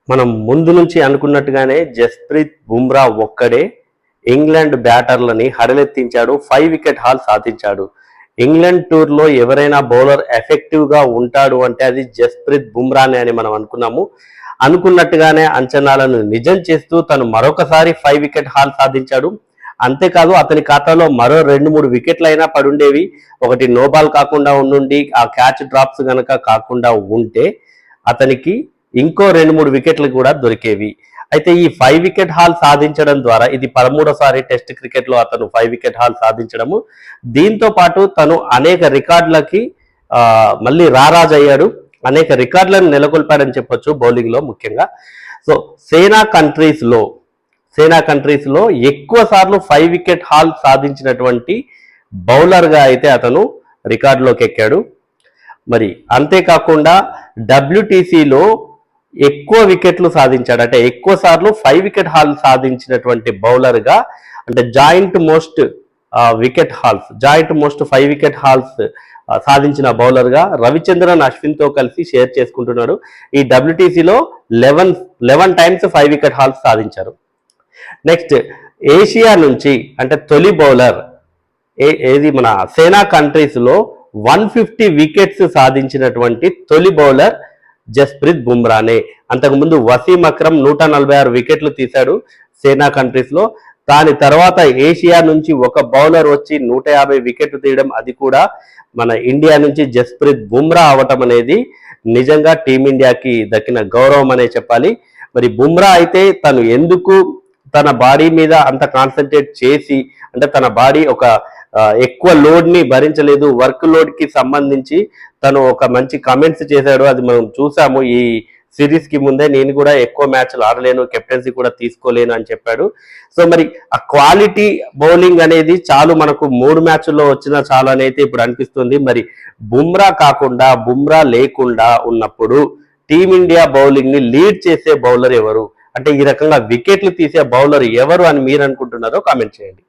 మనం ముందు నుంచి అనుకున్నట్టుగానే జస్ప్రీత్ బుమ్రా ఒక్కడే ఇంగ్లాండ్ బ్యాటర్లని హడలెత్తించాడు. 5 వికెట్ హాల్ సాధించాడు. ఇంగ్లాండ్ టూర్లో ఎవరైనా బౌలర్ ఎఫెక్టివ్గా ఉంటాడు అంటే అది జస్ప్రీత్ బుమ్రానే అని మనం అనుకున్నాము. అనుకున్నట్టుగానే అంచనాలను నిజం చేస్తూ తను మరొకసారి 5 వికెట్ హాల్ సాధించాడు. అంతేకాదు అతని ఖాతాలో మరో 2-3 వికెట్లు అయినా పడుండేవి. ఒకటి నోబాల్ కాకుండా ఉండి ఆ క్యాచ్ డ్రాప్స్ గనక కాకుండా ఉంటే అతనికి ఇంకో 2-3 వికెట్లు కూడా దొరికేవి. అయితే ఈ 5 వికెట్ హాల్ సాధించడం ద్వారా ఇది 13వ టెస్ట్ క్రికెట్ లో అతను 5 వికెట్ హాల్ సాధించడము. దీంతో పాటు తను అనేక రికార్డులకి మళ్ళీ రారాజయ్యాడు. అనేక రికార్డులను నెలకొల్పాడని చెప్పొచ్చు బౌలింగ్ లో ముఖ్యంగా. సో సేనా కంట్రీస్ లో ఎక్కువ సార్లు 5 వికెట్ హాల్ సాధించినటువంటి బౌలర్ గా అయితే అతను రికార్డులోకి ఎక్కాడు. మరి అంతేకాకుండా WTCలో ఎక్కువ వికెట్లు సాధించాడు. అంటే ఎక్కువ సార్లు 5 వికెట్ హాల్ సాధించినటువంటి బౌలర్ గా, అంటే జాయింట్ మోస్ట్ 5 వికెట్ హాల్స్ సాధించిన బౌలర్ గా రవిచంద్రన్ అశ్విన్ తో కలిసి షేర్ చేసుకుంటున్నాడు. ఈ WTCలో 11 టైమ్స్ 5 వికెట్ హాల్స్ సాధించారు. నెక్స్ట్ ఏషియా నుంచి అంటే తొలి బౌలర్ ఏది మన సేనా కంట్రీస్ లో 150 వికెట్స్ సాధించినటువంటి తొలి బౌలర్ జస్ప్రీత్ బుమ్రానే. అంతకుముందు వసీం అక్రమ్ 146 వికెట్లు తీశాడు సేనా కంట్రీస్ లో. దాని తర్వాత ఏషియా నుంచి ఒక బౌలర్ వచ్చి 150 వికెట్లు తీయడం, అది కూడా మన ఇండియా నుంచి జస్ప్రీత్ బుమ్రా అవటం అనేది నిజంగా టీమిండియాకి దక్కిన గౌరవం అనే చెప్పాలి. మరి బుమ్రా అయితే తను ఎందుకు తన బాడీ మీద అంత కాన్సన్ట్రేట్ చేసి, అంటే తన బాడీ ఒక ఎక్కువ లోడ్ ని భరించలేదు, వర్క్ లోడ్ కి సంబంధించి తను ఒక మంచి కమెంట్స్ చేశాడు. అది మనం చూసాము ఈ సిరీస్ కి ముందే. నేను కూడా ఎక్కువ మ్యాచ్లు ఆడలేను, కెప్టెన్సీ కూడా తీసుకోలేను అని చెప్పాడు. సో మరి ఆ క్వాలిటీ బౌలింగ్ అనేది చాలు, మనకు 3 మ్యాచ్ల్లో వచ్చినా చాలు అని అయితే ఇప్పుడు అనిపిస్తుంది. మరి బుమ్రా లేకుండా ఉన్నప్పుడు టీమిండియా బౌలింగ్ ని లీడ్ చేసే బౌలర్ ఎవరు, అంటే ఈ రకంగా వికెట్లు తీసే బౌలర్ ఎవరు అని మీరు అనుకుంటున్నారో కామెంట్ చేయండి.